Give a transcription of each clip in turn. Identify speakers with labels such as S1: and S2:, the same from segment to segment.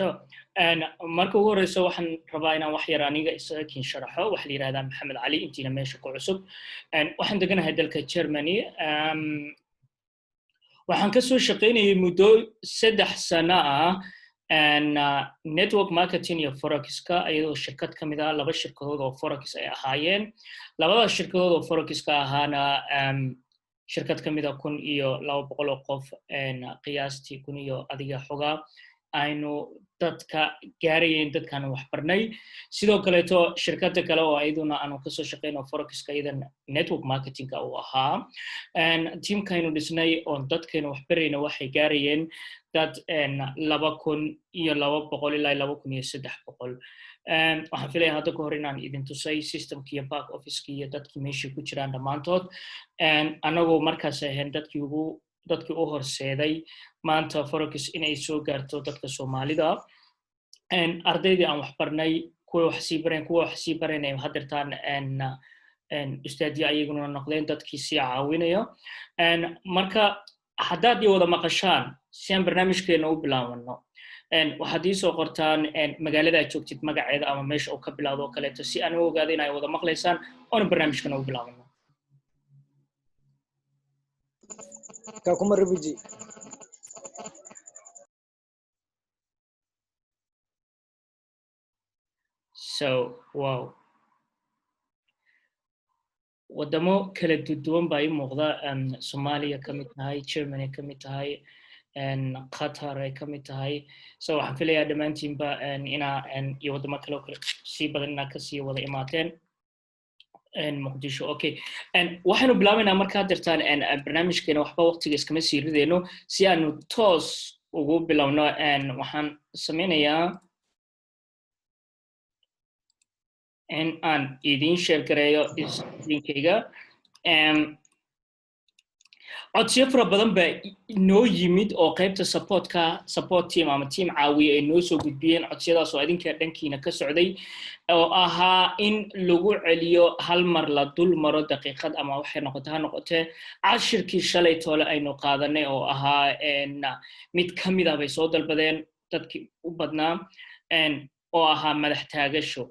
S1: So and marka ugu horeyso waxaan rabaa inaan wax yar aniga isaga sharaxo waxa la yiraahdaa Maxamed Cali intiina meesha ku cusub waxaan deganahay dalka Germany waxaan ka soo shaqeynayay muddo 3 sano ah network marketing iyo forex-ka ayadoo shirkad kamid ah laba shirkadood oo forex ay ahaayeen labada shirkadood oo forex-ka ahaana shirkad kamid ah 1200 qof qiyaastii 1000 iyo adiga xogaa aynu dadka gaarayeen dadkan wax barnay sidoo kale to shirkadda kale oo ayaduna aanu ka soo shaqeyno forex-ka idan network marketing-ka oo ahaa teamkaynu dhisnay oo dadkeena wax barayna waxay gaarayeen dad 2000 iyo 200 ilaa 2300 waxaan filayaa hadda ka hor inaan idin tusay systemkii iyo back office-kii iyo dadkii meesha ku jiraan dhammaantood anagoo markaas ahayn dadkii u horseeday maanta forex inay soo gaarto dadka Soomaalida ardaydii aan wax barnay kuwa wax sii bareen ay hadirtaan ustaadiya ayaguna noqdeen dadkii si caawinaya marka haddaad wada maqashaan si aan barnaamijkeena u bilaawno waxaad ii soo qortaan magaalada aad joogtid magaceeda ama meesha uu ka bilowdo kale si aan u ogaado in ay wada maqlaysaan oo barnaamijkeena u bilaawno
S2: Kakuma Rebuji.
S1: So, wow. wadamo kala duwan baa ii muuqda Soomaaliya ka mid tahay Germany ka mid tahay Qatar ay ka mid tahay so waxaan filayaa dhammaantiinba inaa iyo wadamo kale oo sii badan inaa kasii wada imaateen Muqdisho okay waxaanu bilaabaynaa markaa dirtaan barnaamijkeena waxba waqtiga iskama sii rideyno si aanu toos ugu bilowno waxaan sameynayaa aan idin share gareeyo linkayga codsiyo fara badan baa inoo yimid oo qaybta support team ama team caawiya ay noo soo gudbiyeen codsiyadaas oo idinka dhankiina ka socday oo ahaa in lagu celiyo hal mar la dul maro daqiiqad ama waxay noqotee cashirkii shalay toole aynu qaadanay oo ahaa mid kamid ah bay soo dalbadeen dadkii u badnaa oo ahaa madax taagasho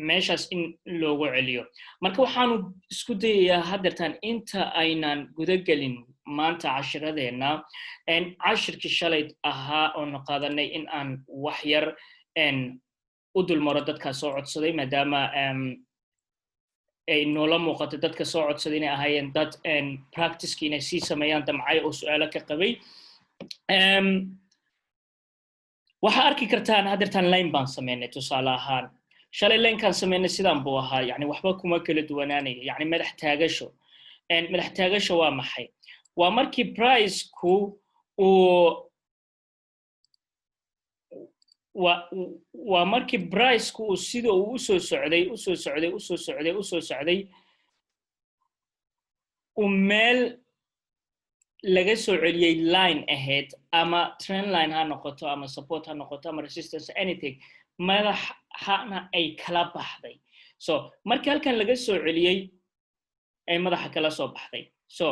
S1: meeshaas in loogu celiyo marka waxaanu isku dayayaa hadirtaan inta aynan guda gelin maanta cashiradeena cashirkii shalay ahaa oo qaadanay in aan wax yar u dulmaro dadka soo codsaday maadaama ay noola muuqato dadka soo codsaday inay ahaayeen dad practice-kii inay sii sameeyaan damcay oo su'aalo ka qabay waxa arki kartaan hadirtaan line baan sameynay tusaale ahaan shalay line-kan sameynay sidaan buu ahaa yani waxba kuma kala duwanaanay yani madax taagasho waa maxay waa markii price-ku waa markii price-ku sida uu usoo socday meel laga soo celiyay line ahead ama trend line ha noqoto ama support ha noqoto ama resistance anything madaxana ay kala baxday so markii halkan laga soo celiyay ay madaxa kala soo baxday so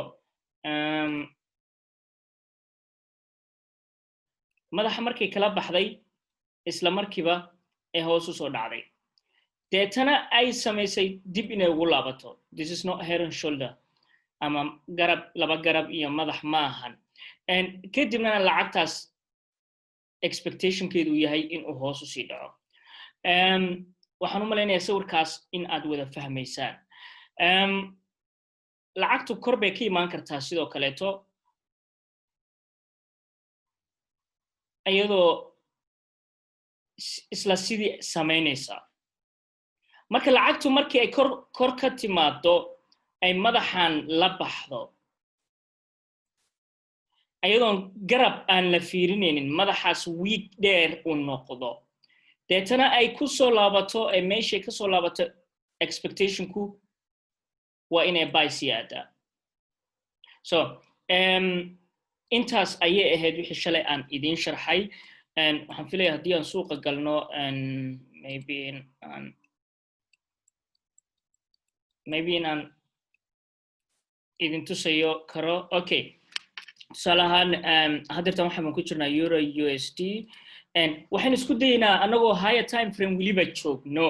S1: madaxa markii kala baxday isla markiiba ay hoos u soo dhacday deetana ay samaysay dib inay ugu laabato this is not head and shoulder ama laba garab iyo madax maahan kadibna lacagtaas expectation-keedu yahay in uu hoos u sii dhaco waxaan u maleynayaa sawirkaas in aad wada fahmaysaan lacagtu kor bay ka imaan kartaa sidoo kaleeto iyadoo isla sidii samaynaysa marka lacagtu markii ay kor ka timaado ay madaxan la baxdo ayadoon garab aan la fiirinaynin madaxaas week dheer u noqdo deetana ay ku soo laabato ee meeshay ka soo laabato expectation-ku waa inay buy siyaada so intaas ayay ahayd wixii shalay aan idin sharxay waxaan filayaa haddii aan suuqa galno maybe inaan idin tusayo karo okay tusaale ahaan hadirtan waxaan ku jirnaa euro USD waxaan isku daynaa anagoo higher time frame weliba joogno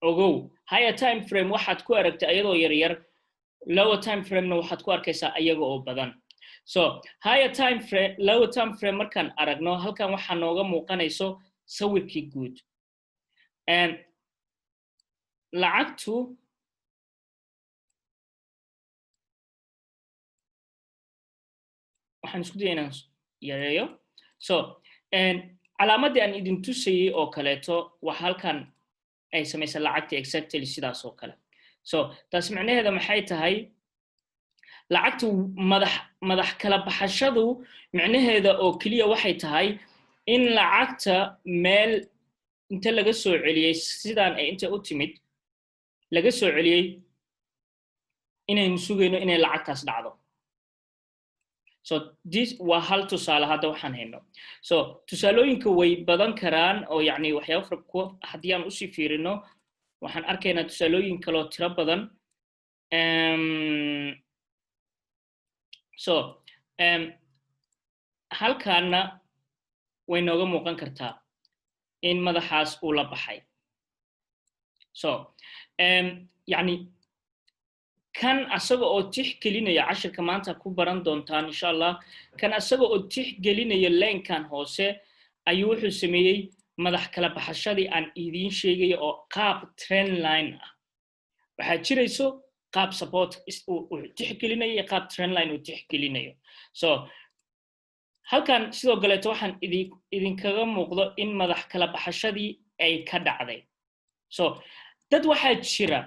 S1: ogow higher time frame waxaad ku aragtay ayadoo yar yar lower time frame na waxaad ku arkaysaa ayaga oo badan so higher time frame lower time frame markaan aragno halkan waxaa nooga muuqanayso sawirkii guud lacagtu waxaan isku daynaa yareeyo so calaamadii aan idin tusayay oo kaleeto waxa halkan ay samaysaa lacagta exactly sidaas oo kale so taas macnaheeda maxay tahay lacagtu madax kala baxashadu macnaheeda oo kaliya waxay tahay in lacagta meel inta laga soo celiyay sidaan ay inta u timid laga soo celiyay inaynu sugayno inay lacagtaas dhacdo so this waa hal tusaale hadda waxaan hayno so tusaalooyinka way badan karaan oo yacni waxyaabo fara haddii aan usii fiirino waxaan arkaynaa tusaalooyin kaloo tiro badan so halkaana way nooga muuqan kartaa in madaxaas uu la baxay so yacni kan asaga oo tixgelinaya cashirka maanta ku baran doontaan insha Allah kan asaga oo tixgelinaya leenkan hoose ayuu wuxuu sameeyay madax kala baxashadii aan idin sheegay oo qaab trend line ah waxa jirayso qaab support uu tixgelinayo qaab trend line uu tixgelinayo so halkan sidoo kale waxaan idinkaga muuqdo in madax kala baxashadii ay ka dhacday so dad waxa jira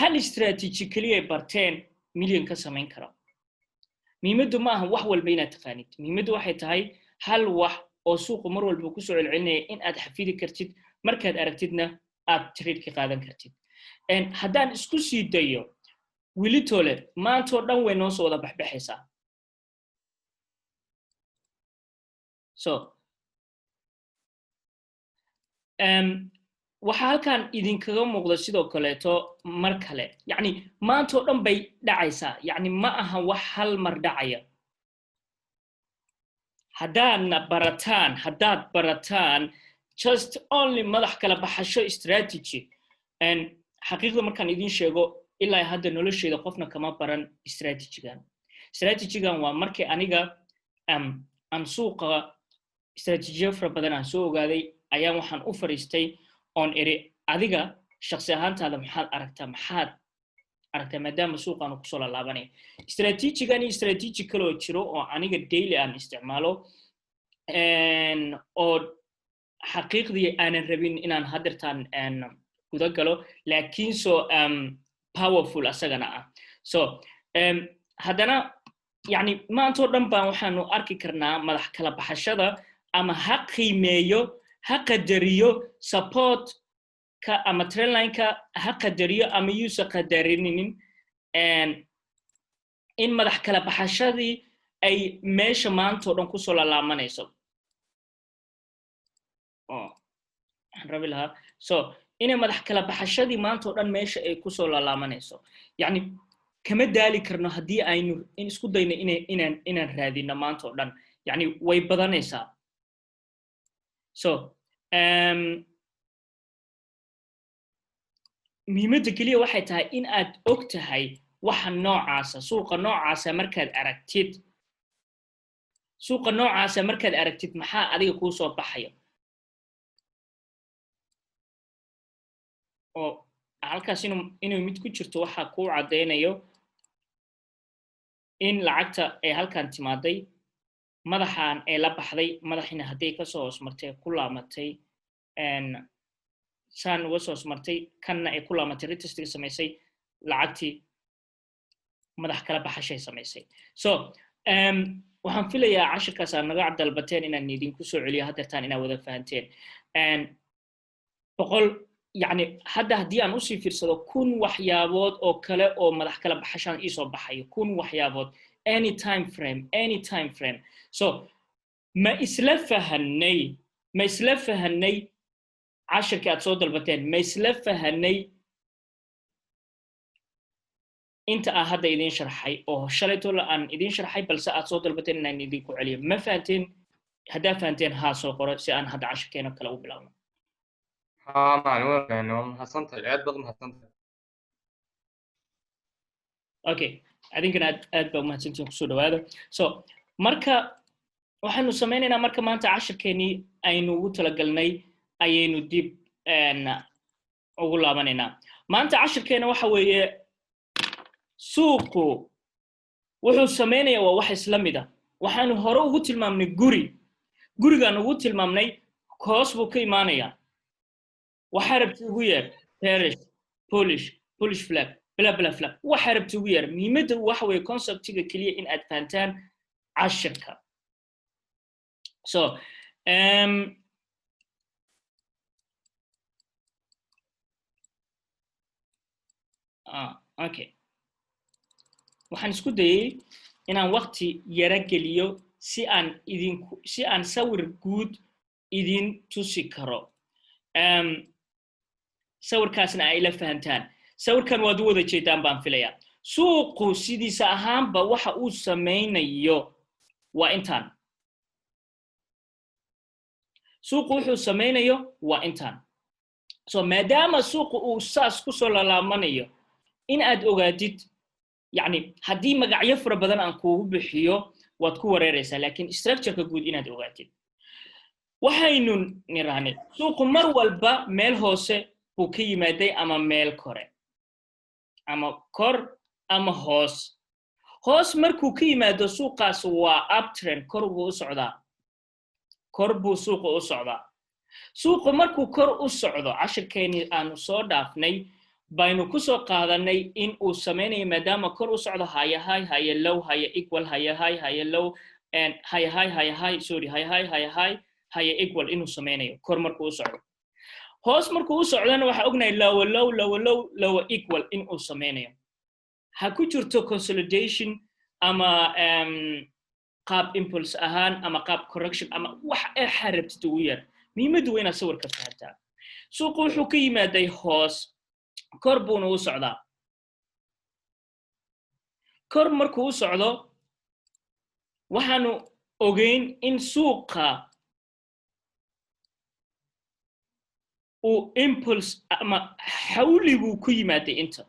S1: hal strategically ay barteen milyan ka samayn karo muhiimadu ma aha wax walba inaad taqaanid muhiimadu waxay tahay hal wax oo suuqa mar walba ku soo celcelinaya in aad xafidi kartid markaad aragtidna aad trade ka qaadan kartid haddaan isku sii dayo wili tole maanta oo dhan way noo soo wada baxbaxaysaa so waxa halkan idinkaga muuqda sidoo kaleeto mar kale yacni maanta oo dhan bay dhacaysaa yacni ma aha wax hal mar dhacaya haddaad barataan just only madax kala baxasho strategy xaqiiqda markaan idin sheego ilaa hadda nolosheeda qofna kama baran strategy-gan waa markii aniga aan suuqa strategy fara badan aan soo ogaaday ayaan waxaan u fariistay on eri adiga shakhsi ahaantaada maxaad aragtaa maadaama suuqaanu kusoo laalaabanay strategy-gan iyo strategy kaloo jiro oo aniga daily aan isticmaalo oo xaqiiqdii aanan rabin inaan hadirtaan guda galo laakiin so powerful asagana ah so haddana yani maanta oo dhan baan waxaanu arki karnaa madax kala baxashada ama ha qiimeeyo ha qadariyo support ka ama trendline-ka ha qadariyo ama yuusa qadarinin in madax kala baxashadii ay meesha maanta oo dhan kusoo laalaamanayso waxaan rabi lahaa so inay madax kala baxashadii maanta oo dhan meesha ay kusoo laalaamanayso yacni kama daali karno haddii aynu isku dayno inaan raadino maanta oo dhan yacni way badanaysaa so muhiimadda keliya waxay tahay in aad og tahay waxa noocaasa suuqa noocaasa markaad aragtid maxaa adiga kuu soo baxaya oo halkaas inuu mid ku jirto waxaa kuu caddaynayo in lacagta ay halkan timaaday madaxan ay la baxday madaxina hadday kasoo hoos martay ku laamatay saan uga soo hoos martay kanna ay ku laamatay retestiga samaysay lacagtii madax kala baxashay samaysay so waxaan filayaa cashirkaas aad naga dalbateen inaan idinku soo celiyo hadeertaan inaad wada fahanteen يعني هذا هديان أوصي في الصدق كون وحيابات أو كلا أو مدح كلا بحشان إيصو بحي كون وحيابات any time frame so ما إسلفها الني عشر كات صوت البتين ما إسلفها الني أنت هذا يدين شرحي أو شريته لأن يدين شرحي بل ساعات صوت البتين إن يديكوا عليه ما فهمتين haddaa fahanteen haa soo qoro si aan hadda cashirkeena kale u bilaabno.
S3: ها معلومة يعني محسنت العياد بغم محسنت.
S1: Okay, adinkana aad baa umahadsantiin kusoo dhawaada. So marka waxaanu sameynaynaa marka maanta cashirkeenii aynu ugu talagalnay ayaynu dib ugu laabanaynaa. maanta cashirkeena waxa weeye suuqu wuxuu sameynayaa waa wax isla mid ah. waxaanu hore ugu tilmaamnay gurigaan ugu tilmaamnay hoos buu ka imaanayaa. waxaa rabti ugu yeer Polish flag bla bla flag waxaa rabti ugu yeer. muhiimadda waxa weeye conceptiga keliya in aad fahantaan cashirka. So okay, waxaan isku dayay inaan waqti yara geliyo si aan sawir guud idin tusi karo. sawirkaasna ay la fahantaan. sawirkan waad u wada jeedaan baan filayaa. suuqu sidiisa ahaanba waxa uu sameynayo waa intaan. suuqu wuxuu sameynayo waa intaan. so maadaama suuqu uu saas ku soo lalaamanayo in aad ogaadid, yani haddii magacyo fara badan aan kuugu bixiyo waad ku wareeraysaa, laakiin structure-ka guud inaad ogaatid. waxaynu nirahnay suuqu mar walba meel hoose buu ka yimaaday ama meel kore, ama kor ama hoos. hoos markuu ka yimaado suuqaas waa uptrend, kor buu u socdaa. kor buu suuqu u socdaa. suuqu markuu kor u socdo, cashirkeeni aanu soo dhaafnay baynu ku soo qaadanay in uu sameynayo maadaama kor u socdo high high high low high equal high high high low and high high high high sorry high high high high high equal inuu sameynayo kor markuu u socdo. hoos markuu u socdana waxa ognahay low low low low low equal inuu sameynayo. ha ku jirto consolidation ama qaab impulse ahaan ama qaab correction ama wax ay xarabtid ugu yar. muhiimaddu waa inaad sawirka fahantaa. suuqu wuxuu ka yimaaday hoos, kor buuna u socdaa. kor markuu u socdo waxaanu ogeyn in suuqa uu impulse ama xawliguu ku yimaaday inta.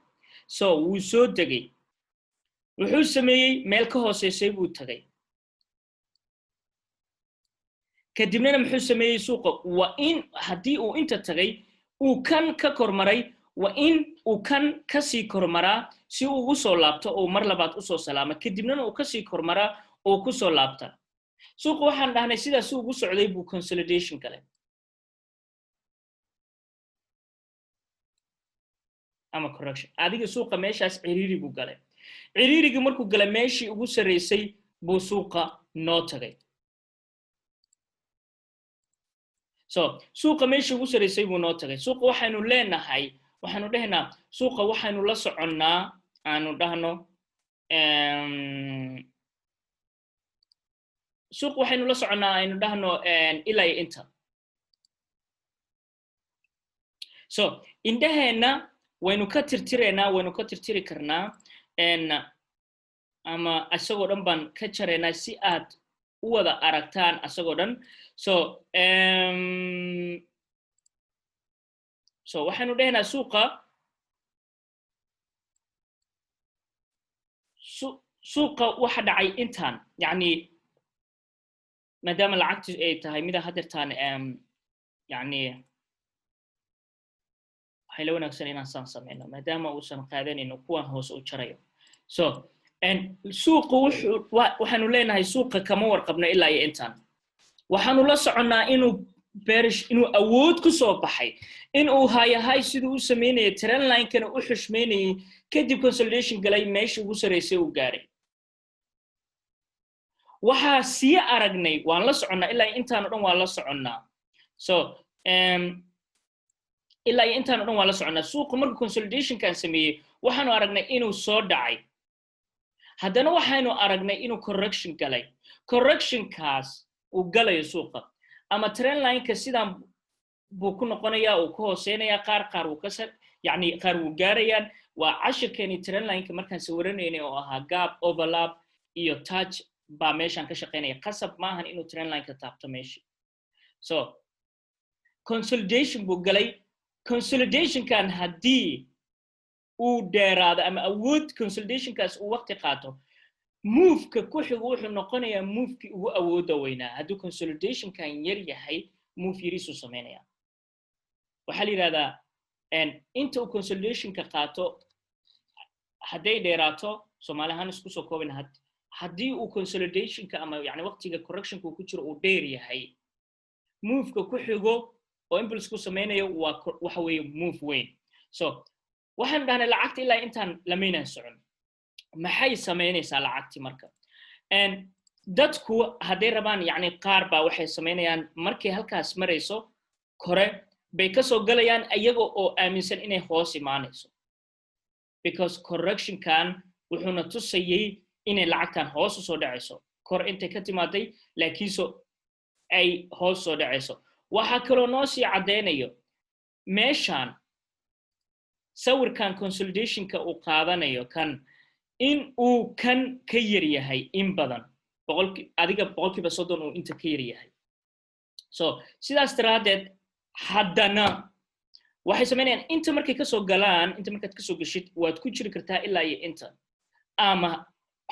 S1: so wuu soo degay, wuxuu sameeyey meel ka hooseysay buu tagay. kadibna muxuu sameeyey suuqa? waa in haddii uu inta tagay uu kan ka kormaray, waa in uu kan ka sii kormaraa si uu ugu soo laabto oo mar labaad u soo salaamo, kadibna uu ka sii kormaraa oo ku soo laabta. suuqa waxaan dhahnay sidaas uu ugu socday buu consolidation galay ama correction. adiga suuqa meeshaas ciriiri buu galay. ciriirigi markuu galay meeshii ugu sareysay buu suuqa noo tagay. so suuqa meeshii ugu sareysay buu noo tagay. suuqa waxaanu leenahay, waxaanu dhahnaa suuqa waxaanu la soconnaa, aanu dhahno suuqa waxaanu la soconnaa aynu dhahno ilaa inta. so indhaheena waynu ka tirtiri karnaa ama asagoo dhan baan ka jaraynaa si aad u wada aragtaan asagoo dhan. so waxaanu dhahaynaa suuqa waxa dhacay intaan, yani maadaama lacagtu ay tahay mida hadeertaan yani waxay la wanaagsan inaan saan sameyno maadaama uusan qaadanayno kuwan hoose u jarayo. so suuqa waxaanu leenahay suuqa kama warqabno ilaa iyo intaan. waxaanu la soconnaa inuu awood ku soo baxay, inuu hayahay siduu u sameynayay trend line-kana u xushmeynayay, kadib consolidation galay meeshii ugu sareysay uu gaaray. waxaa sii aragnay, waan la soconnaa ilaa intaan o dhan waan la soconnaa. so ilaa iyo intaan o dhan waan la soconnaa. suuqa markuu consolidationkan sameeyey waxaanu aragnay inuu soo dhacay, haddana waxaynu aragnay inuu correction galay. correctionkaas uu galayo suuqa ama trend line-ka sidaan buu ku noqonayaa, uu ku hooseynayaa, qaar uu ka yani qaar uu gaarayaan. waa cashirkeeni trend line-ka markaan sawiranaynay oo ahaa gap, overlap iyo touch baa meeshan ka shaqeynaya qasab maahan inuu trend line ka taabto meeshii so consolidation buu galay consolidationkan haddii uu dheeraado ama awood consolidationkaas uu waqti qaato move-ka ku xigu wuxuu noqonayaa move-kii ugu awoodda weynaa hadduu consolidationkan yar yahay move yariisuu sameynaya waxaa la yidhahdaa inta uu consolidationka qaato hadday dheeraato Soomaali ahaan isku soo koobin haddii uu consolidationka ama yani waqtiga correctionka uu ku jiro uu dheer yahay move-ka ku xigo oo impulse ku sameynayo waxa weeye move weyn so waxaan dhahnay lacagta ilaa intaan lameynaan socon maxay sameynaysaa lacagti marka dadku hadday rabaan yani qaar baa waxay sameynayaan markay halkaas marayso kore bay ka soo galayaan iyaga oo aaminsan inay hoos imaanayso because correctionkan wuxuuna tusayay inay lacagtan hoos u soo dhacayso kor intay ka timaaday laakiinse ay hoos soo dhacayso waxa kaloo noo sii cadeynayo meeshan sawirkan consolidationka uu qaadanayo kan in uu kan ka yar yahay in badan adiga boqolkiiba 30 uu inta ka yar yahay so sidaas daraadeed haddana waxay sameynayaan inta markay ka soo galaan inta markaad ka soo gashid waad ku jiri kartaa ilaa iyo inta ama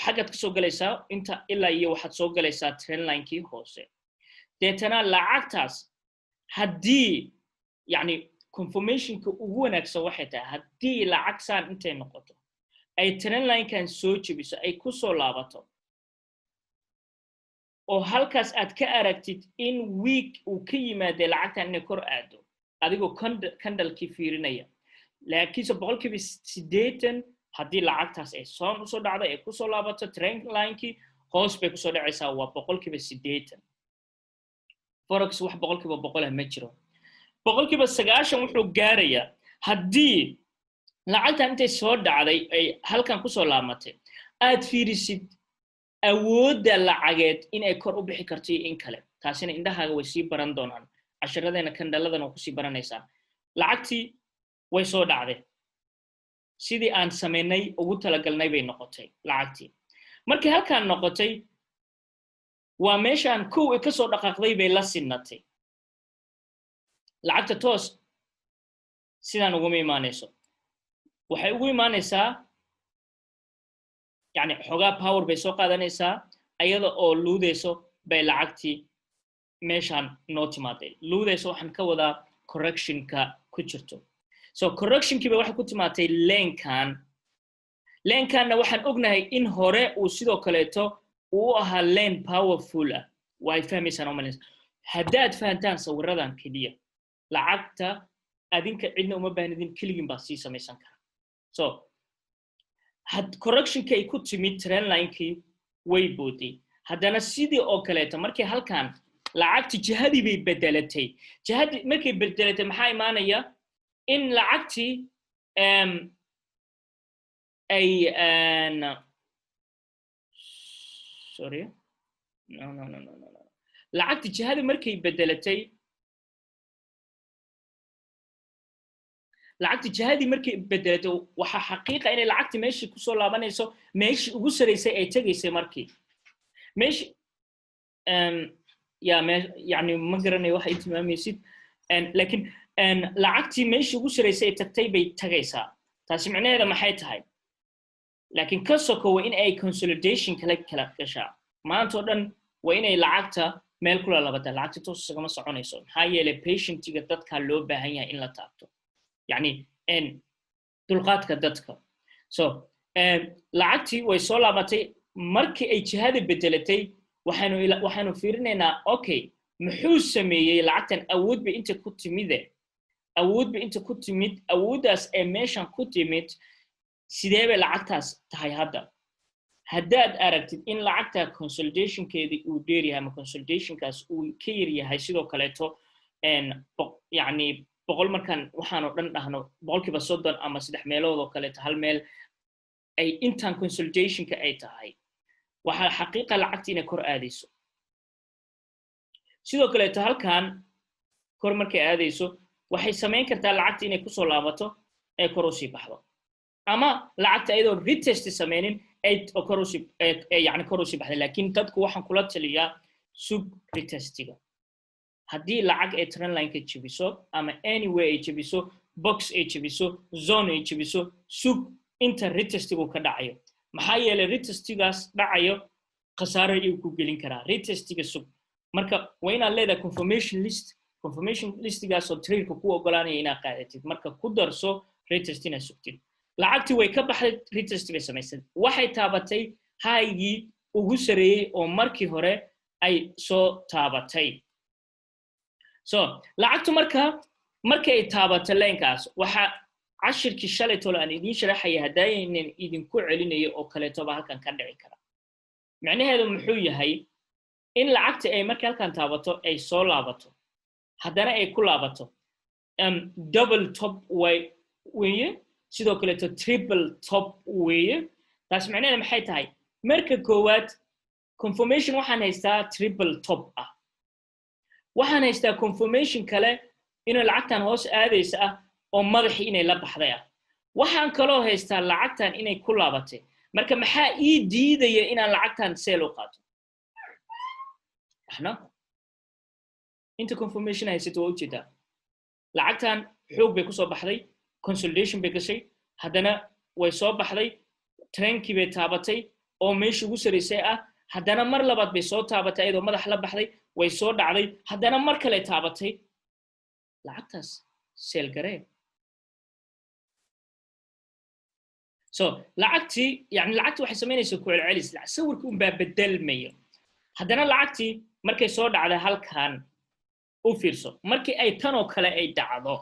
S1: xagaad ka soo galaysaa inta ilaa iyo waxaad soo galaysaa trend line-kii hoose deetana lacagtaas haddii yani confirmationka ugu wanaagsan waxay tahay haddii lacag saan intay noqoto ay trend line-kan soo jebiso ay ku soo laabato oo halkaas aad ka aragtid in week uu ka yimaado lacagtan inay kor aado adigoo candle-kii fiirinaya laakiinse boqolkiiba 80 haddii lacagtaas ay soo usoo dhacdo ay ku soo laabato trend line-kii hoos bay ku soo dhacaysaa waa boqolkiiba 80 forex wax boqolkiiba 100 ma jiro boqolkiiba 90 wuxuu gaarayaa haddii lacagtan intay soo dhacday ay halkan ku soo laamatay aad fiirisid awoodda lacageed in ay kor u bixi karto in kale taasina indhahaaga way sii baran doonaan casharadena kandaladan oo ku sii baranaysaa lacagtii way soo dhacday sidii aan sameynay ugu talagalnay bay noqotay lacagtii markii halkan noqotay waa meeshaan kow ay ka soo dhaqaaqday bay la sinatay lacagta toos sidaan ugu imaanayso waxay ugu imaanaysaa yani xogaa power bay soo qaadanaysaa ayada oo luudayso bay lacagtii meeshaan noo timaaday luudayso waxaan ka wadaa correctionka ku jirto so correctionkii bay waxay ku timaatay lane-kanna waxaan ognahay in hore uu sidoo kaleeto uu ahaa lane powerful ah way fahmaysaan umalaysa haddaad fahantaan sawiradan keliya lacagta adinka cidna uma baahnidin keligin baa sii samaysan kara so correctionka ay ku timid trend line-kii way booday haddana sidii oo kaleeto markii halkan lacagti jihadii bay bedelatay jihadii markay bedelatay maxaa imaanaya in lacagtii ay sorry no lacagti jihadii markay bedelatay lacagti jihadii markay bedelatay waxa xaqiiqa inay lacagti meeshii ku soo laabanayso meeshii ugu sareysay ay tagaysay markii meeshii yani ma garanayo waxa ay tilmaamaysid laakiin lacagtii meeshii ugu sareysay ay tagtay bay tagaysaa taasi macnaheeda maxay tahay laakiin ka soko waa in ay consolidation kala gashaa maanta oo dhan waa inay lacagta meel kula labata lacagta toos isagama soconayso maxaa yeelay patientiga dadka loo baahan yahay in la taabto يعني dulqaadka dadka so lacagtii way soo laabatay markii ay jihada bedelatay waxaanu fiirinaynaa okay muxuu sameeyay lacagtan awood bay inta ku timid awooddaas ee meeshan ku timid sidee bay lacagtaas tahay haddaad aragtid in lacagta consolidationkeedii uu dheer yahay ama consolidationkaas uu ka yar yahay sidoo kaleeto yani boqol markaan waxaanu dhan dhahno boqolkiiba 30 ama 3 meelood oo kale hal meel ay intaan consolidationka ay tahay waxa xaqiiqa lacagtii inay kor aadayso sidoo kale halkan kor markay aadayso waxay sameyn kartaa lacagtii inay ku soo laabato ee kor u sii baxdo ama lacagta ayadoo retest sameynin 8 oo korosib yani korosib baxday laakiin dadku waxaan kula taliyaa sub retestiga haddii lacag ay trendline-ka jabiso ama anyway ay jabiso box ay jabiso zone ay jabiso sub inta retestigu ka dhacayo maxaa yeelay retestigaas dhacayo khasaare ayuu ku gelin karaa retestiga sub marka waa inaad leedahay confirmation listigaas oo trade-ka ku ogolaanaya inaad qaadatid marka ku darso retest inaad sugtid lacagtii way ka baxday retest bay samaysay waxay taabatay haygii ugu sareeyay oo markii hore ay soo taabatay so lacagtu markay ay taabato leenkaas waxa cashirkii shalay tolo aan idin sharaxaya hadaayaynaan idinku celinayo oo kaleetoba halkan ka dhici kara macnaheedu muxuu yahay in lacagta ay markii halkan taabato ay soo laabato haddana ay ku laabato double top weeye sidoo kaleeto triple top weeye taas macnaheedu maxay tahay marka koowaad confirmation waxaan haystaa triple top ah waxaan haystaa confirmation kale inay lacagtan hoos aadaysa ah oo madaxii inay la baxday ah waxaan kaloo haystaa lacagtan inay ku laabatay marka maxaa ii diidaya inaan lacagtan seel u qaato waxna inta confirmation haysato waa ujeedaa lacagtan xoog bay kusoo baxday consolidation bay gashay haddana way soo baxday trendkii bay taabatay oo meeshii ugu saraysay ah haddana mar labaad bay soo taabatay iyadoo madax la baxday way soo dhacday haddana mar kale taabatay lacagtaas seel garee so lacagtii waxay samaynaysaa ku celcelis sawirka un baa bedelmayo haddana lacagtii markay soo dhacday halkan u fiirso markii ay tan oo kale ay dhacdo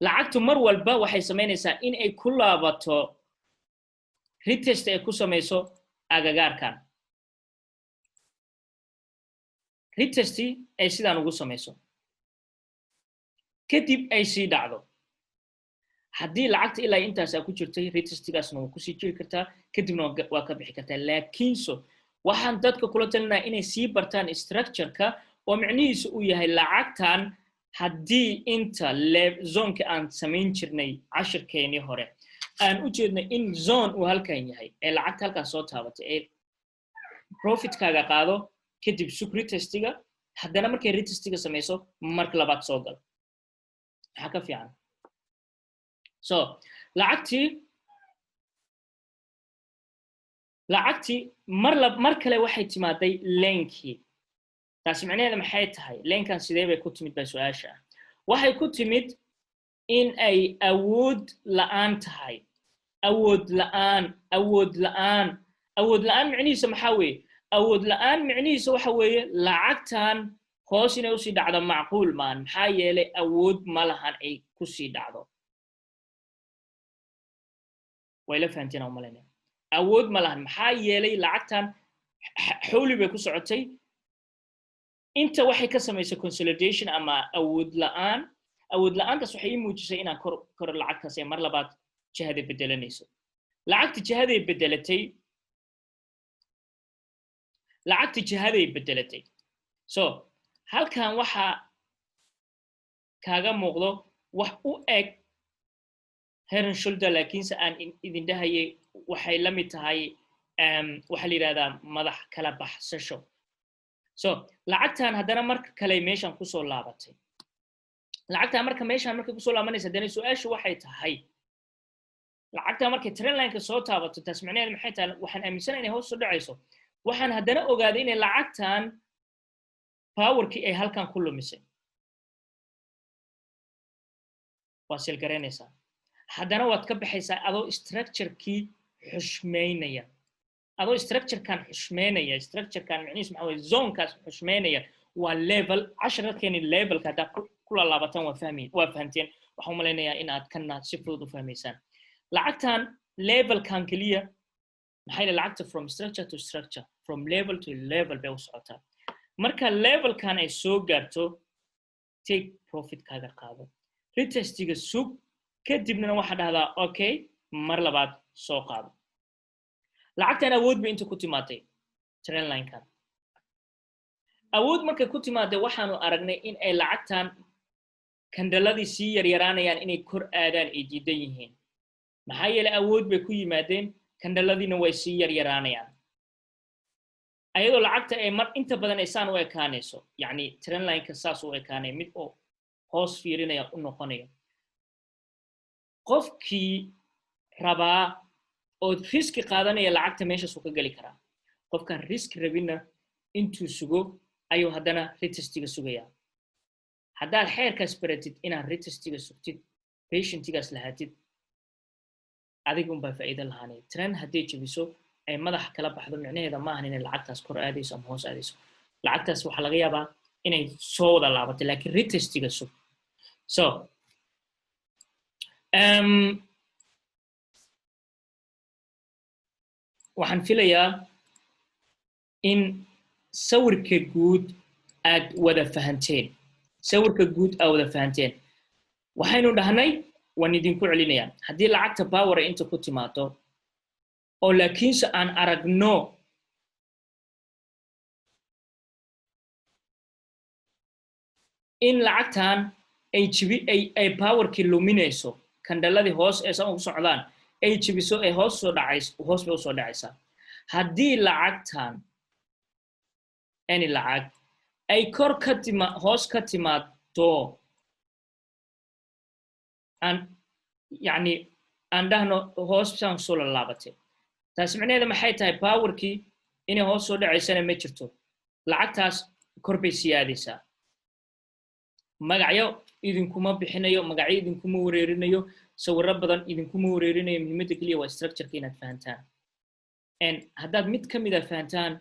S1: lacagtu mar walba waxay samaynaysaa in ay ku laabato retest ay ku samayso agagaarkan retesti ay sidaan ugu samayso kadib ay sii dhacdo haddii lacagta ilaa intaas ku jirtay retestigaasna waa kusii jiri kartaa kadibna waa ka bixi kartaa laakiinse waxaan dadka kula talinayaa inay sii bartaan structure-ka oo micnihiisu uu yahay lacagtan haddii inta zonka aan samayn jirnay cashirkeenii hore aan u jeednay in zone uu halkan yahay ee lacagta halkan soo taabatay ee profitkaaga qaado kadib sug retestiga haddana markay retestiga samayso marka labaad soo gal maxaa ka fiican so lacagtii mar kale waxay timaaday leenkii taasi macnaheedu maxay tahay leenkan sidee bay ku timid baa su-aasha ah waxay ku timid in ay awood la'aan tahay awood la'aan micnihiisa maxaa weeye awood la'aan micnihiisa waxa weeye lacagtan hoos inay usii dhacdo macquul maan maxaa yeelay awood ma lahan ay kusii dhacdo way la fahanteen oo malaynaya awood ma lahan maxaa yeelay lacagtan xawli bay ku socotay inta waxay ka samaysay consolidation ama awood la'aantaas waxay ii muujisay inaan kor lacagtaas ee mar labaad jihada bedelanayso lacagta jihaday bedelatay so halkan waxa kaaga muuqdo wax u eg head and shoulder laakiinse aan idin dhahayay waxay la mid tahay waxa la yidhahdaa madax kala baxsasho so lacagtan haddana marka kale meeshan kusoo laabatay lacagtan markay kusoo laabanaysa haddana su-aashu waxay tahay lacagtan markay trendline-ka soo taabato taas macnaheedu maxay tahay waxaan aaminsanahay inay hoos soo dhacayso waxaan haddana ogaaday inay lacagtan powerkii ay halkan ku lumisay waa seel garaynaysaa haddana waad ka baxaysaa adoo structure-kii xushmeynaya adoo structure-kan macnihiisu maxaa weeye zone-kaas xushmeynaya waa level casharkeeni levelka haddaa kula laabatan waa fahanteen waxaan u malaynayaa in aad kana si fudud u fahmaysaan lacagtan levelkan keliya maxay leedahay lacagta from structure to structure from level to level bay u socotaa marka levelkan ay soo gaarto take profitkaaga qaado retestiga sug kadibna waxaa dhahdaa okay mar labaad soo qaado lacagtan awood bay inta ku timaatay trendline-kan awood markay ku timaaday waxaanu aragnay in ay lacagtan kandaladii sii yaryaraanayaan inay kor aadaan ay diidan yihiin maxaa yeelay awood bay ku yimaadeen kandhaladina way sii yaraanayaan ayadoo lacagta ay mar inta badan ay saan u ekaanayso yani trend line-ka saas u ekaanay mid oo hoos fiirinaya u noqonayo qofkii rabaa oo risk qaadanaya lacagta meeshaas uu ka gali karaa qofkan risk rabina intuu sugo ayuu haddana retestiga sugaya haddaad xeerkaas baratid inaad retestiga sugtid patientigaas lahaatid adiga unbaa faa'iido lahaanay trend haddii jabiso ay madax kala baxdo micnaheeda ma ahan inay lacagtaas kor aadayso ama hoos aadayso lacagtaas waxaa laga yaabaa inay soo wada laabato laakiin retestiga sug so waxaan filayaa in sawirka guud aad wada fahanteen waxaynu dhahnay waan idinku celinayaa haddii lacagta power ay inta ku timaado oo laakiinse aan aragno in lacagtan ay powerkii luminayso kandhaladii hoos ee saan ugu socdaan ay jibiso ay hoos bay usoo dhacaysaa haddii lacagtan any lacag ay kor ka hoos ka timaado yani aan dhahno hoos saan soo laabatay taas micnaheeda maxay tahay powerkii inay hoos soo dhacaysana ma jirto lacagtaas kor bay siyaadaysaa magacyo idinkuma bixinayo magacyo idinkuma wareerinayo sawirro badan idinkuma wareerinayo muhiimadda keliya waa structure-ka inaad fahantaan haddaad mid ka mid a fahantaan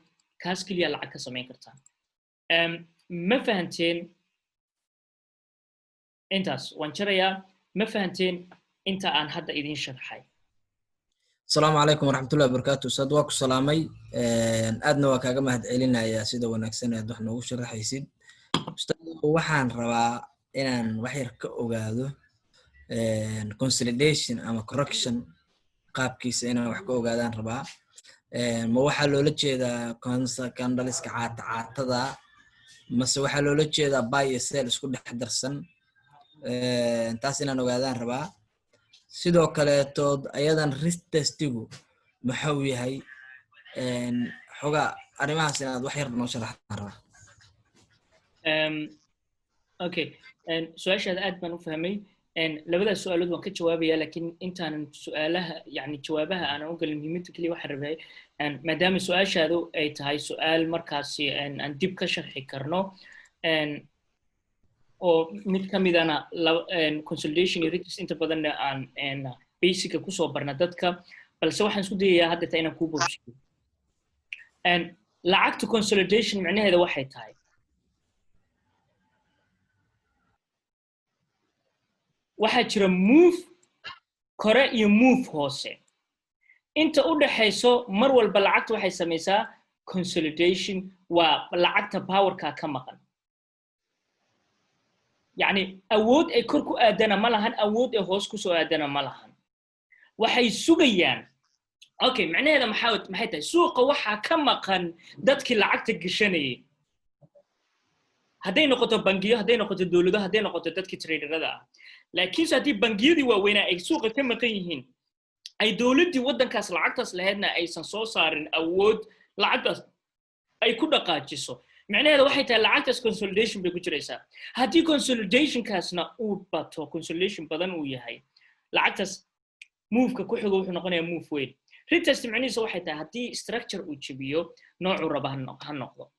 S1: kaas keliya lacag ka samayn kartaan ma fahanteen intaas waan jarayaa ma fahanteen inta aan hadda idin sharaxay
S4: السلام عليكم ورحمة الله وبركاته أستاذ واكو سلامي أدنى وكاغا مهد علينا يا سيدة ونكسنا يدوحنا وشرح يسيد أستاذ وحان روا إنان وحير كأوغادو consolidation أما correction قاب كيس إنا وحكو أوغادان روا موحا لولجي دا كانداليسك عاتا دا مس وحا لولجي دا باي سيل اسكو دحدرسن تاسينا أوغادان روا sidoo kale tood ayadan risk testigu maxuu yahay xoga arimahaas inaad wax yar noo sharaxaan rabaa
S1: okay su'aashaada aad baan u fahmay labada su'aalood waan ka jawaabayaa laakiin intaan su'aalaha yani jawaabaha aan u galin muhiimadda kaliya waxaan rabay maadaama su'aashaadu ay tahay su'aal markaasi aan dib ka sharxi karno oo mid ka midana consolidation iyo retest inta badan aan basic ku soo barna dadka balse waxaan isku dayayaa hadda inaan ku boobsiyo lacagta consolidation macnaheeda waxay tahay waxaa jira move kore iyo move hoose inta u dhaxayso mar walba lacagta waxay samaysaa consolidation waa lacagta powerka ka maqan يعني أود أكرك أدنى ملهن أود أهوس كسو أدنى ملهن وحي سوقيان أوكي معناه هذا محاوت سوق وحا كما كان دتك العقد الجشني هذين نقطة بنجية هذين نقطة الدولة هذين نقطة دتك تريدر هذا لكن ساتي بنجية دي وين أي سوق كم كيهين أي دولة دي ودن كاس العقد لهنا أي سنسو صار أود العقد أي كل قاجسو معناه هذا واحد العكس consolidation بيكوجريسا هذه consolidation كاسنا أوباتو consolidation بدن وياهاي العكس move ككوحدو وحنا قلنا move وين retest معناه سو واحد هذه structure وتشبيو نوع ربع هالنقطة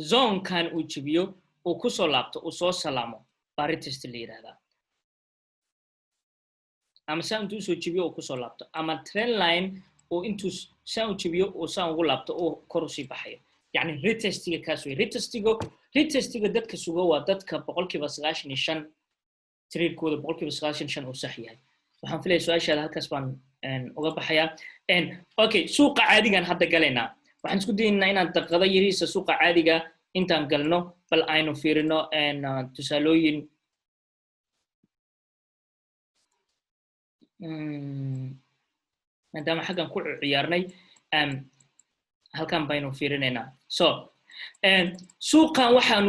S1: zone كان وتشبيو وكسو لابتو وصو سلامو باريتست اللي هذا أما سام تو سو تشبيو وكسو لابتو أما trend line وإنتو سان تشبيو وسان غلابتو أو كروسي بحية يعني ريتستيجا كاسوي ريتستيجا دتك سووا دتك بقولك بس غاشني شن تريد كود بقولك بس غاشني شن وصحيح وحن في سؤال شهادة هالكسبان uga baxaya okay suuqa caadigan hadda galeyna waxaan isku daynaa inaan daqiiqada yariisa suuqa caadiga intaan galno bal aynu fiirino tusaalooyin maadaama xaggan ku ciyaarnay halkan baynu fiirinaynaa so suuqan waxaan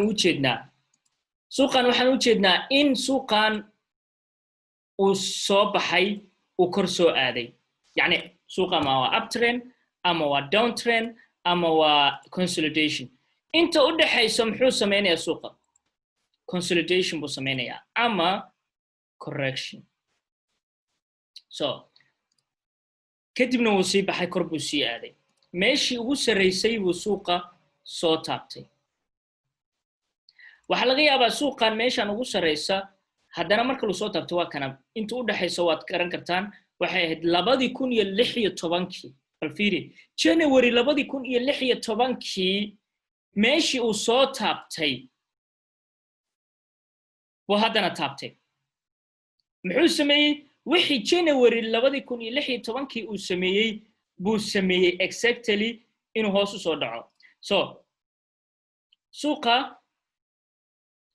S1: u jeednaa in suuqan uu soo baxay uu kor soo aaday يعني سوق ما هو uptrend أما هو downtrend أما هو consolidation أنت قد حيسمحوا سميني السوق consolidation بسميني أما correction so كدبنا وسيب حي كربوسي هذه ماشي وسريسي وسوق soo taabtay waxa laga yaabaa suuqan meeshan ugu sareysa haddana marka la soo taabto waa kana inta u dhaxayso waad garan kartaan waxay ahayd 2016 bal fiiri January 2016 meeshii uu soo taabtay waa haddana taabtay muxuu sameeyay wixii January 2016 uu sameeyay buu sameeyay exactly inuu hoos u soo dhaco so suuqa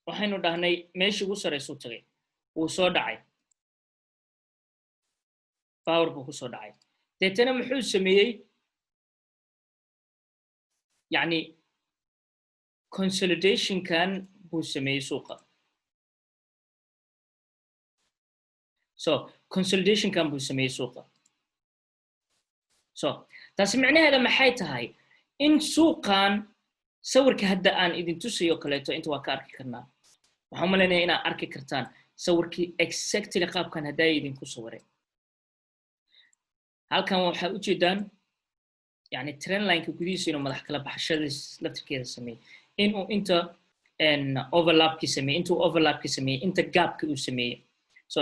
S1: waxaynu dhahnay meeshii ugu sareyso tagay uu soo dhacay power buu ku soo dhacay deetana muxuu sameeyay yani consolidation kan buu sameeyay suuqa so consolidation kan buu sameeyay suuqa so taasi macnaheedu maxay tahay in suuqan sawirka hadda aan idin tusayo kaleeto inta waa ka arki karnaa waxaan maleynayaa inaad arki kartaan sawirkii exactly qaabkan hadda idinku sawiray halkan waxa u jeedaan yani trend line ka gudihiisa inuu madax kala baxashada laftirkeeda sameeyay inuu inta overlap ki sameeyay inta gap ki uu sameeyay so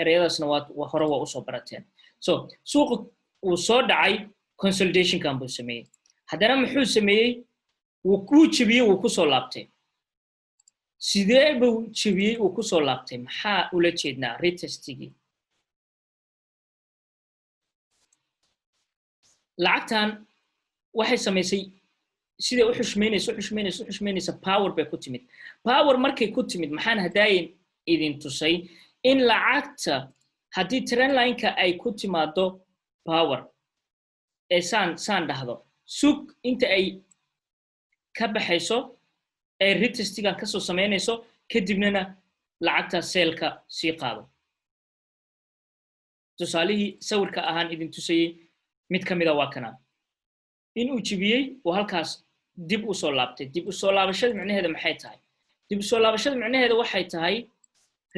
S1: ereyadaasna waa hore waa u soo barateen so suuqa uu soo dhacay consolidation kan buu sameeyay haddana muxuu sameeyay wuu jabiyay wuu ku soo laabtay sidee buu jabiyay wuu ku soo laabtay maxaa ula jeednaa retestigii lacagtan waxay samaysay sidee u xushmeynaysa power bay ku timid power markay ku timid maxaan hadaayin idin tusay in lacagta haddii trend line-ka ay ku timaado power ee saan dhahdo sug inta ay ka baxayso ay retestiga ka soo sameynayso kadibna lacagta seelka sii qaado tusaalihii sawirka ahaan idin tusayay mid kamida waa kana in uu jibiyay oo halkaas dib u soo laabtay dib u soo laabashada macnaheedu maxay tahay dib u soo laabashada macnaheedu waxay tahay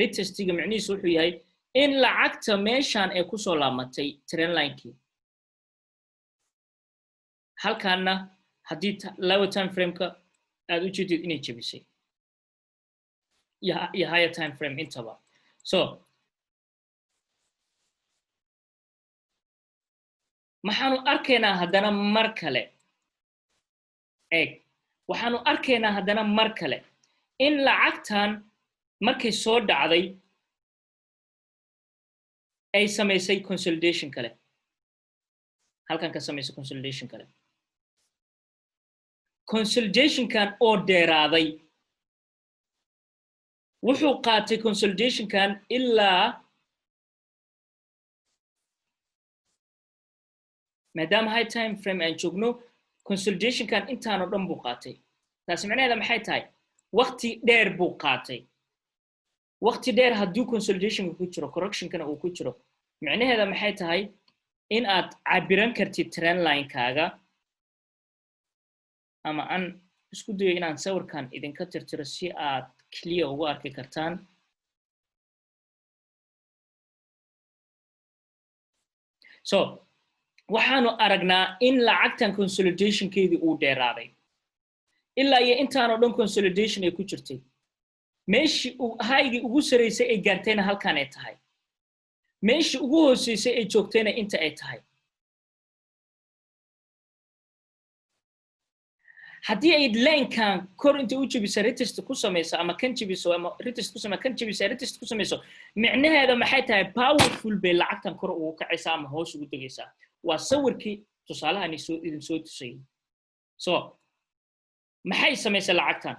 S1: retestiga macnihiisu wuxuu yahay in lacagta meeshan ay ku soo laamatay trend line-kii halkaana haddii lower time frame-ka aad u jeedid inay jabisay iyo higher time frame intaba so maxaanu arkaynaa haddana mar kale waxaanu arkaynaa haddana mar kale in lacagtan markay soo dhacday ay samaysay consolidation kale halkan ka samaysay consolidation kale consolidation kan oo dheeraaday wuxuu qaatay consolidation kan ilaa maadaama high time frame aan joogno consolidation kan intaan oo dhan buu qaatay taasi macnaheedu maxay tahay waqti dheer buu qaatay waqti dheer haddii consolidation ku jiro correction kana uu ku jiro macnaheedu maxay tahay in aad cabiran kartid trend line-kaaga ama aan isku dayo inaan sawirkan idinka tirtiro si aad clear ugu arki kartaan so waxaanu aragnaa in lacagtan consolidationkeedii uu dheeraaday ilaa iyo intaan oo dhan consolidation ay ku jirtay meeshii haygii ugu sareysay ay gaartayna halkan ay tahay meeshii ugu hooseysay ay joogtayna inta ay tahay haddii ay line-kan kor inta u jabisa retest ku samayso ama kan jabiso ama retest ku samayso kan jabisa retest ku samayso micnaheedu maxay tahay powerful bay lacagtan kor ugu kacaysaa ama hoos ugu degaysaa waa sawirkii tusaalahan idin soo tusay so maxay samaysay lacagtan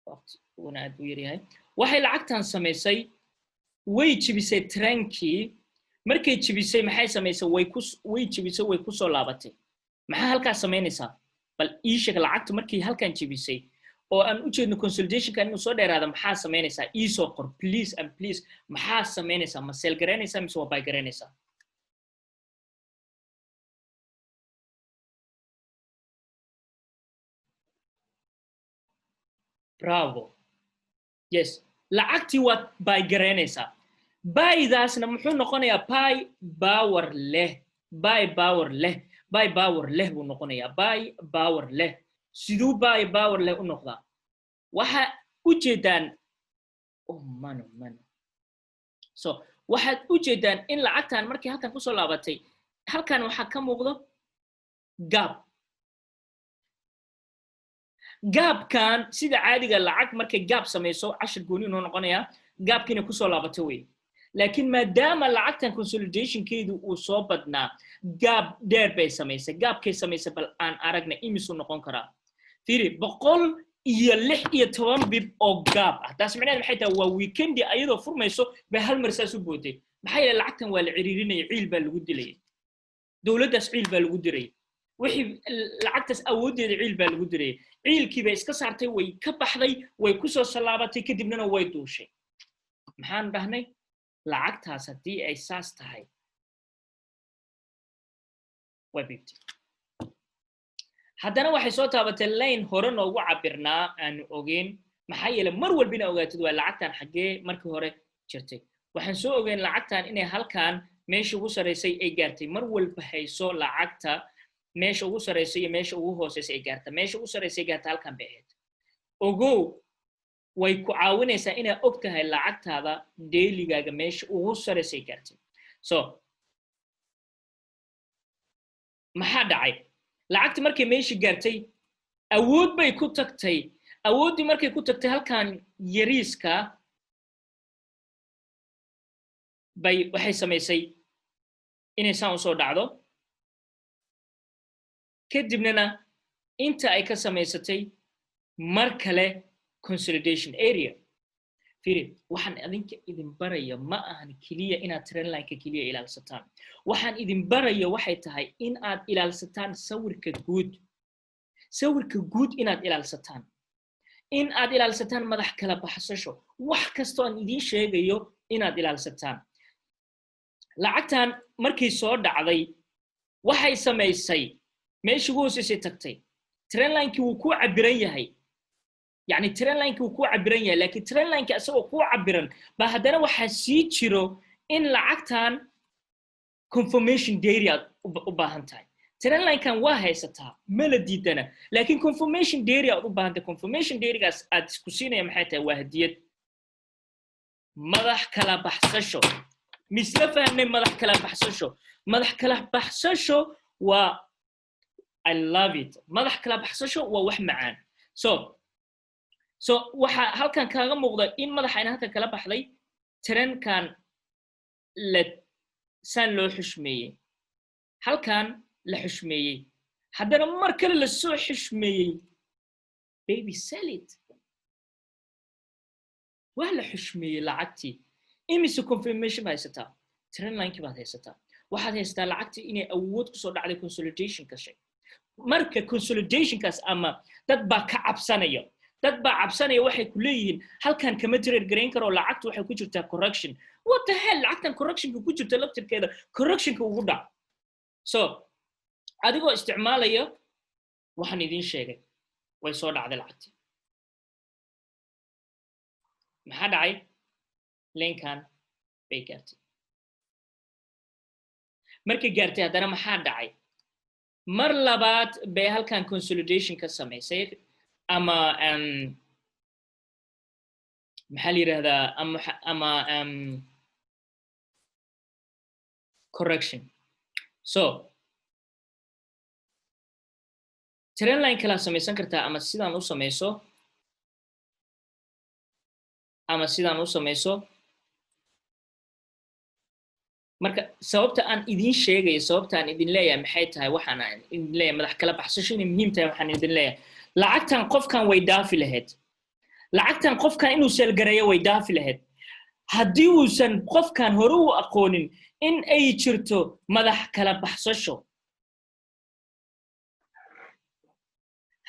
S1: waqtiguna aad u yaryahay waxay lacagtan samaysay way jabisay trendkii markay jabisay maxay samaysay way jabisay way ku soo laabatay maxaa halkaas samaynaysaa bal ii sheeg lacagtu markii halkan jabisay oo aan u jeedno consolidationka inuu soo dheeraado maxaa samaynaysaa ii soo qor please and please maxaa samaynaysaa ma sell garanaysaa mise waa buy garanaysaa bravo yes lacagtii waad buy garanaysaa buydaasna muxuu noqonayaa buy power leh buy power leh buu noqonayaa buy power leh siduu buy power leh u noqdaa waxa u jeedaan mano so waxaad u jeedaan in lacagtan markii halkan ku soo laabatay halkan waxa ka muuqdo gapkan sida caadiga lacag markay gap samayso 10 gooni inuu noqonayaa gapkiina ku soo laabatay way laakiin maadaama lacagtan consolidationkeedu uu soo badnaa gap dheer bay samaysay gapkay samaysay bal aan aragna imisu noqon karaa fiiri 116 bib oo gap ah taas macnaheedu maxay tahay waa weekendi ayadoo furmayso bay hal mar saas u bootay maxay yeelay lacagtan waa la ciriirinay ciil baa lagu dilay dawladdaas ciil baa lagu diray wixii lacagtaas awoodeeda ciil baa lagu diray ciilkii bay iska saartay way ka baxday way ku soo salaabatay kadibna way duushay maxaan dhahnay lacagtaas haddii ay saas tahay way bibtay haddana waxay soo taabatay line hore noogu cabirnaa aan ogeyn maxaa yeelay mar walbina ogaatid waa lacagtan xagee markii hore jirtay waxaan soo ogeyn lacagtan inay halkan meesha ugu sareysay ay gaartay mar walba hayso lacagta meesha ugu sareysay iyo meesha ugu hooseysay ay gaartay meesha ugu sareysay gaartay halkan bay ahayd ogow way ku caawinaysaa inaad og tahay lacagtaada dailygaaga meesha ugu sareysay gaartay so maxaa dhacay lacagtii markay meesha gaartay awood bay ku tagtay awooddii markay ku tagtay halkan yariiska bay waxay samaysay inay saan u soo dhacdo kadibna inta ay ka samaysatay mar kale consolidation area fiiri waxaan idinka idin baraya ma ahan kaliya inaad trend line-ka kaliya ilaalsataan waxaan idin baraya waxay tahay in aad ilaalsataan sawirka guud inaad ilaalsataan in aad ilaalsataan madax kala baxsasho wax kastoo aan idin sheegayo inaad ilaalsataan lacagtan markii soo dhacday waxay samaysay meeshii ugu hooseysay tagtay trend line-kii wuu ku cabiran yahay يعني trend line ku cabiran yahay laakiin trend line asagoo ku cabiran ba haddana waxa sii jiro in lacagtan confirmation dairy u baahan tahay trend line kan waa haysataa mala diidana laakiin confirmation dairy u baahan tahay confirmation dairy gaas aad isku siinaya maxay tahay waa hadiyad madax kala baxsasho misla fahamnay madax kala baxsasho waa I love it madax kala baxsasho waa wax macaan so waxa halkan kaaga muuqda in madaxayna halkan kala baxday trendkan la san loo xushmeeyay halkan la xushmeeyay haddana mar kale la soo xushmeeyay baby sell it waa la xushmeeyay lacagtii imise confirmation baa haysataa trend line-kii baad haysataa waxaad haysataa lacagtii inay awood kusoo dhacday consolidation ka shay marka consolidationkaas ama dad baa ka cabsanaya waxay ku leeyihiin halkan kama trade gareyn karo lacagtu waxay ku jirtaa correction what the hell lacagtan correctionka ku jirta laftirkeeda correctionka ugu dhac so adigoo isticmaalaya waxaan idin sheegay way soo dhacday lacagtii maxaa dhacay linkan bay gaartay markay gaartay haddana maxaa dhacay mar labaad bay halkan consolidation ka samaysay ama maxaa la yiraahdaa ama correction so trend line kala samaysan kartaa ama sidaan u samayso marka sababta aan idin sheegayo sababta aan idin leeyahay maxay tahay waxaan idin leeyahay madax kala baxsasho inay muhiim tahay waxaan idin leeyahay lacagtan qofkan way daafi lahayd lacagtan qofkan inuu selgareeyo way daafi lahayd haddii uusan qofkan hore u aqoonin in ay jirto madax kala baxsasho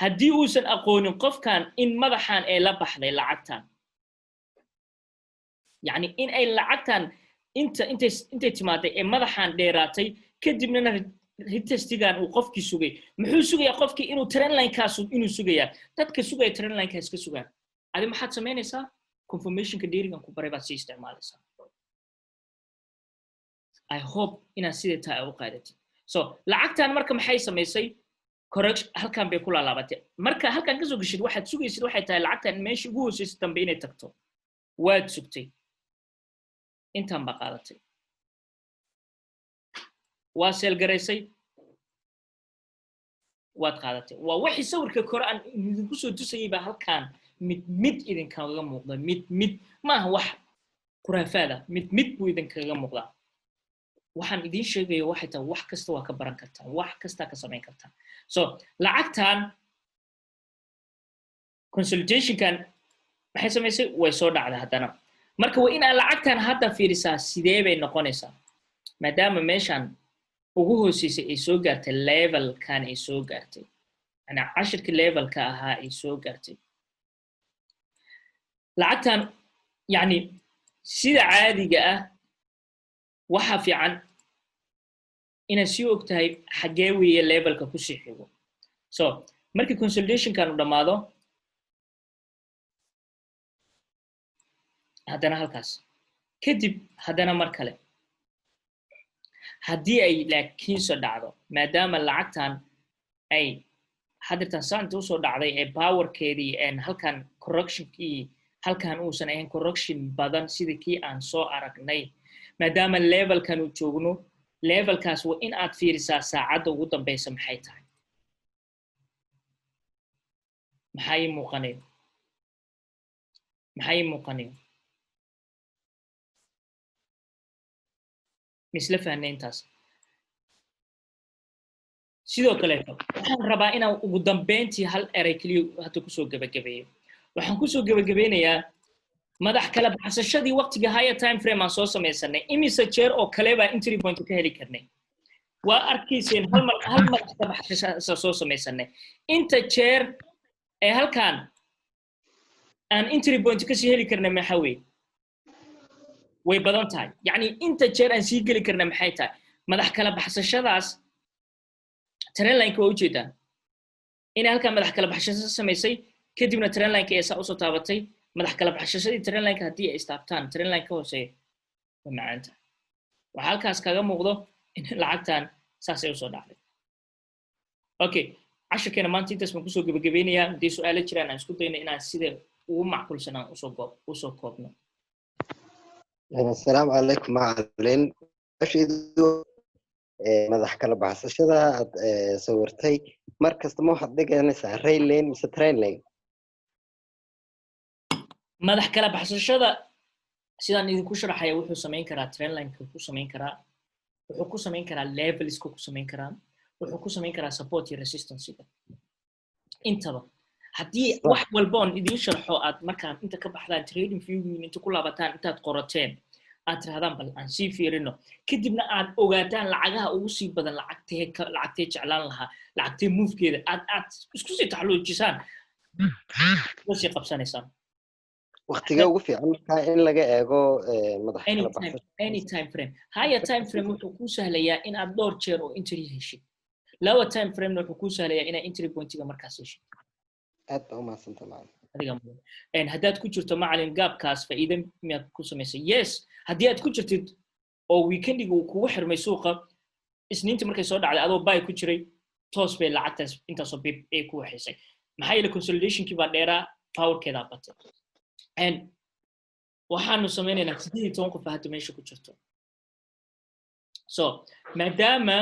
S1: haddii uusan aqoonin qofkan in madaxan ay la baxday lacagtan yani in ay lacagtan intay timaaday ee madaxan dheeraatay kadibna retestigan uu qofkii sugay muxuu sugayaa qofkii inuu trendline-kaas inuu sugayaa dadka sugaya trendline-kaas ka sugaan adi maxaad samaynaysaa confirmationka dheerigan ku baray baad sii isticmaalaysaa I hope inaad sidee taa u qaadatid so lacagtan marka maxay samaysay correction halkan bay ku laalaabatay marka halkan ka soo gashid waxaad sugaysid waxay tahay lacagtan meeshii ugu hooseysay dambe inay tagto waad sugtay intaan ba qaadatay waa seel garaysay waad qaadatay waa wixii sawirka kore aan idinku soo tusayay baa halkan mid idinkaga muuqda mid maaha wax kuraafaada mid buu idinkaga muuqdaa waxaan idin sheegayo waxay tahay wax kasta waa ka baran kartaa wax kasta ka samayn kartaa so lacagtan consultationkan maxay samaysay way soo dhacday haddana marka waa in aan lacagtan hadda fiirisaa sidee bay noqonaysaa maadaama meeshan ugu hooseysay ay soo gaartay levelkan ay soo gaartay yani cashirka levelka ahaa ay soo gaartay lacagtan yani sida caadiga ah waxa fiican inaad sii og tahay xagee weeye levelka ku sii xigo so markii consolidationkan uu dhammaado haddana halkaas kadib haddana mar kale haddii ay laakiin soo dhacdo maadaama lacagtan ay hadirtan saanta u soo dhacday ee powerkeedii halkan correctionkii halkan uusan ahayn correction badan sida kii aan soo aragnay maadaama levelkan uu joogno levelkaas waa in aad fiirisaa saacadda ugu dambeysa maxay tahay maxay muuqanayo misla fahnayntaas sidoo kale waxaan rabaa inaan ugu dambeyntii hal eray kaliya hadda kusoo gabagabeeyo waxaan kusoo gabagabeynayaa madax kala baxsashadii waqtiga higher time frame aan soo samaysanay imise jeer oo kale baa entry point ka heli karnay waa arkayseen hal madax kala baxsasho soo samaysanay inta jeer ee halkan aan entry point ka sii heli karnay maxaa weeye way badan tahay yani inta jeer aan sii geli karnay maxay tahay madax kala baxsashadaas trendline-ka waa ujeedaan inay halkan madax kala baxsasho samaysay kadibna trendline-ka ee saa usoo taabatay madax kala baxshashadii trendline-ka haddii ay istaabtaan trendline ka hooseeya waa macaanta waxaa halkaas kaga muuqdo in lacagtan saasay usoo dhacday okay cashirkeena maanta intaas baan kusoo gabagabeynayaa haddii su-aalo jiraan aan isku dayno inaan sida ugu macquulsan aan usoo koobno
S5: السلام عليكم معلن madax kala baxsashada aad sawirtay markasta ma waxaad dhiganaysaa rail lane mise train lane
S1: madax kala baxsashada sidaan idinku sharaxaya wuxuu samayn karaa train line-ka ku samayn karaa wuxuu ku samayn karaa levels-ka ku samayn karaa wuxuu ku samayn karaa support iyo resistance-ga intaba haddii wax walba on idin sharxo aad markaan inta ka baxdaan trading view-giin inta ku laabataan intaad qorateen aad tirahdaan bal aan sii fiirino kadibna aad ogaataan lacagaha ugu sii badan lacagtee jeclaan lahaa lacagtee move-keeda aad isku sii taxluujisaan wasii qabsanaysaan
S5: waqtiga ugu fiican markaa in laga eego madax kala baxsashada
S1: any time frame higher time frame wuxuu ku sahlayaa in aad dhowr jeer oo entry heshid lower time frame wuxuu ku sahlayaa inaad entry point-iga markaas heshid
S5: aad baa umahadsanta macalin
S1: adiga haddaad ku jirto macalin gaabkaas faa'iido miyaad ku samaysay yes haddii aad ku jirtid oo weekendiga uu kugu xirmay suuqa isniinta markay soo dhacday adoo buy ku jiray toos bay lacagtaas intaasoo bib ay ku waxaysay maxaa yeelay consolidationkii baa dheeraa powerkeedaa batay waxaanu samaynaynaa 18 qof hadda meesha ku jirto so maadaama